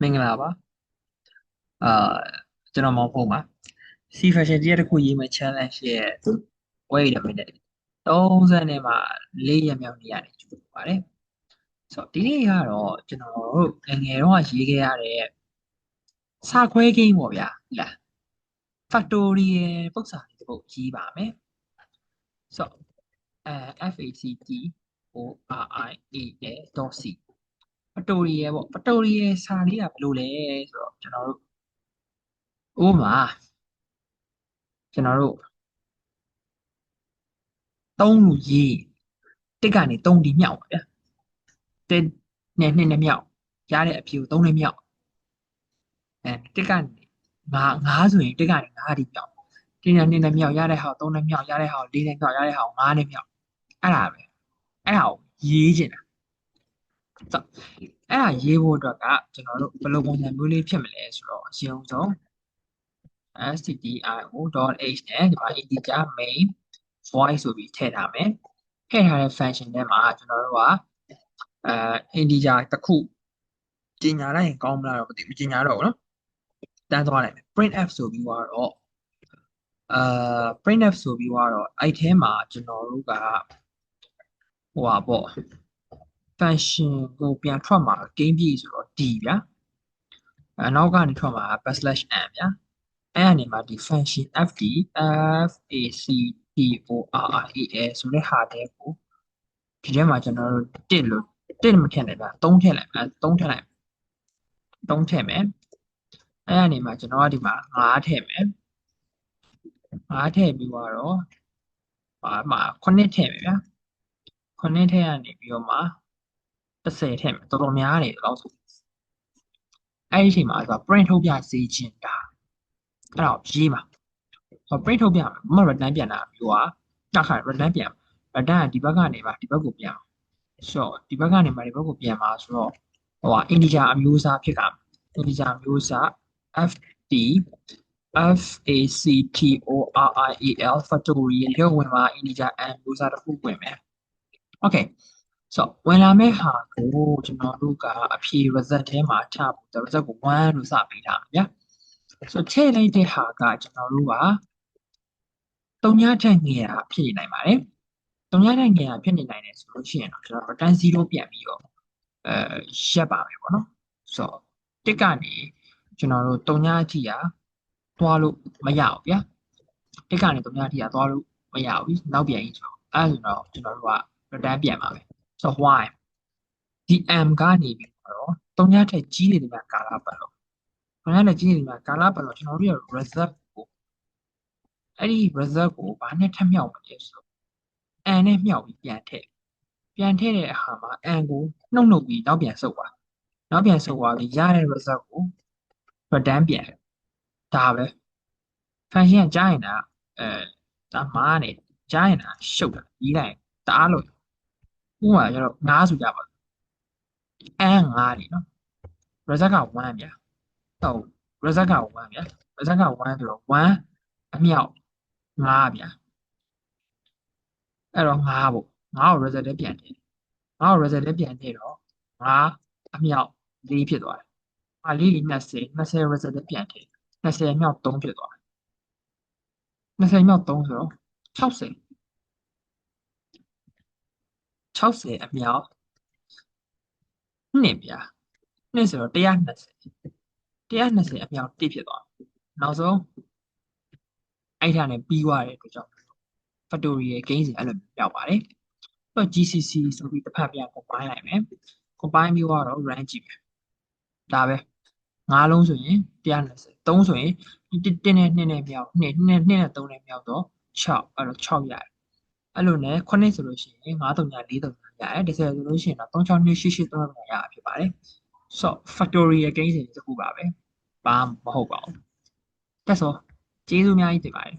မင်္ဂလာပါအာကျွန်တော်မောင်ဖုံးပါ C fashion တရားတစ်ခုရေးမယ် challenge ရဲ့ wait a minute 30နဲ့မှ4ရက်မြောက်နေ့ရတယ်ကျူပါတယ်ဆိုတော့ဒီနေ့ကတော့ကျွန်တော်တို့ငယ်တော့ရေးခဲ့ရတဲ့စာခွဲကိန်းပေါ့ဗျာဟလာ factorial ပု္ပ္ပစာလေးတစ်ပုဒ်ရေးပါမယ်ဆိုတော့factorial.c factorial ပေါ့ factorial စာလေးကဘယ်လိုလဲဆိုတော့ကျွန်တော်တို့ဥပမာကျွန်တော်တို့3လူရေးတစ်ကနေ3ဒီမြောက်ပါဗျာတစ်နဲ့2နဲ့မြောက်ရတဲ့အဖြေကို3နဲ့မြောက်တစ်ကနေ5ဆိုရင်တစ်ကနေ5ဒီမြောက်တစ်နဲ့2နဲ့မြောက်ရတဲ့ဟာ3နဲ့မြောက်ရတဲ့ဟာ4နဲ့မြောက်ရတဲ့ဟာ5နဲ့မြောက်အဲ့ဒါပဲအဲ့ဒါကိုရေးချင်တာဆိုအဲ့ဒါရေးဖို့အတွက်ကကျွန်တော်တို့ဘယ်လိုပုံစံမျိုးလေးဖြစ်မလဲဆိုတော့အရှင်းဆုံး stdio.h နဲ့ဒီမှာ integer main void ဆိုပြီးထည့်ထားမယ်ထည့်ထားတဲ့ function ထဲမှာကျွန်တော်တို့ကinteger တစ်ခုကြီးညာလိုက်ရင်ကောင်းမလားတော့မသိဘူးကြီးညာတော့ဘူးเนาะတန်းသွားလိုက်မယ် printf ဆိုပြီးတော့printf ဆိုပြီးတော့အဲ့ထဲမှာကျွန်တော်တို့ကဟိုပါပေါ့ function ကိုပြန်ထွက်မှာ game ပြီဆိုတော့ d ဗျာနောက်ကနေထွက်မှာ \n ဗျာအဲ့အနေမှာဒီ function fd factorial ဆိုတဲ့ဟာတဲ့ကိုဒီထဲမှာကျွန်တော်တို့1မထည့်လိုက်ပါ3ထည့်လိုက်ပါ3ထည့်လိုက်3ထည့်မယ်အဲ့အနေမှာကျွန်တော်ကဒီမှာ5ထည့်မယ်5ထည့်ပြီးတော့မှာ9ထည့်မယ်ဗျာ9ထည့်ရနေပြီးတော့မှ10ထည့်မယ်တော်တော်များနေတော့ဆိုအဲ့ဒီအချိန်မှာဆို print ထုတ်ပြစေချင်တာအဲ့တော့ရေးမှာprint ထုတ်ပြမယ်မမ return ပြန်တာပြီးတော့တက်ခါ return ပြန် return ကဒီဘက်ကနေပါဒီဘက်ကိုပြန်ဆိုတော့ဒီဘက်ကနေပါဒီဘက်ကိုပြန်มาဆိုတော့ဟိုက integer အမျိုးအစားဖြစ်က integer အမျိုးအစား fd factorial factorial ရုပ်ဝင်မှာ integer n မျိုးစားတစ်ခုဝင်မယ် okay ဆိုတော့ဝင်လာမဲ့ဟာကိုကျွန်တော်တို့ကအဖြေ result ထဲမှာထားဖို့ result ကို1လို့စပေးထားမှာဗျာဆိုတော့ထည့်လိုက်တဲ့ဟာကကျွန်တော်တို့က3ညထက်ငယ်တာဖြစ်နေနိုင်ပါတယ်3ညထက်ငယ်တာဖြစ်နေနိုင်တယ်ဆိုလို့ရှိရင်တော့ကျွန်တော် return 0ပြန်ပြီးတော့ရက်ပါမယ်ပေါ့နော်ဆိုတော့တစ်ကနေကျွန်တော်တို့3ညအထိသွားလို့မရဘူးဗျာတစ်ကနေ3ညအထိသွားလို့မရဘူးနောက်ပြန်ရင်ဆိုတော့အဲ့ဒါဆိုတော့ကျွန်တော်တို့က return ပြန်ပါမယ်ဆိုတော့ why ဒီ m ကနေပြီးတော့3ညထက်ကြီးနေတယ်များကာလပတ်လို့3ညထက်ကြီးနေတယ်များကာလပတ်လို့ကျွန်တော်တို့ရဲ့ result ကိုအဲ့ဒီ result ကိုဘာနဲ့ထပ်မြောက်မလဲဆိုတော့ n နဲ့မြောက်ပြီးပြန်ထည့်တဲ့အခါမှာ n ကိုနှုတ်ပြီးနောက်ပြန်ဆုပ်သွားပြီးရတဲ့ result ကို return ပြန်ဒါပဲ function ကကြားရင်ဒါဒါမားနေကြားရင်ဒါရှုပ်တာရေးလိုက်တအားလို့ဥပမာကျတော့9ဆိုကြပါ n 9နေနော် result က1ဗျာဟုတ် result က1ဗျာ result က1ဆိုတော့1အမြောက်9ဗျာအဲ့တော့9ပေါ့9ကို result ထဲပြန်ထည့်9ကို result ထဲပြန်ထည့်တော့9အမြောက်4ဖြစ်သွားတယ်။4 20 result ထဲပြန်ထည့်20အမြောက်3ဖြစ်သွားတယ်။20အမြောက်3ဆိုတော့60အမြောက်2ဗျာ2ဆိုတော့120အမြောက်1ဖြစ်သွားတယ်။နောက်ဆုံးအဲ့ဒါနဲ့ပြီးသွားတဲ့အတွက်ကြောင့် factorial gain စီအဲ့လိုပြောက်ပါတယ်။တော့ GCC ဆိုပြီးတစ်ဖက်ပြန် combine လိုက်မယ်။ combine ပြီးတော့ run ကြည့်မယ်။ဒါပဲ5လုံးဆိုရင်120 3ဆိုရင်1နဲ့2နဲ့မြောက်2နဲ့3နဲ့မြောက်တော့6အဲ့တော့6ရတယ်။အဲ့လိုနဲ့9ဆိုလို့ရှိရင်9 3 4 4 3ရတယ်10ဆိုလို့ရှိရင်တော့3 6 2 8 8 3 3ရဖြစ်ပါတယ်။ဆိုတော့ factorial gain စီတစ်ခုပါပဲ။ဘာမဟုတ်ပါဘူး။တက်ဆိုကျေးဇူးအများကြီးတင်ပါတယ်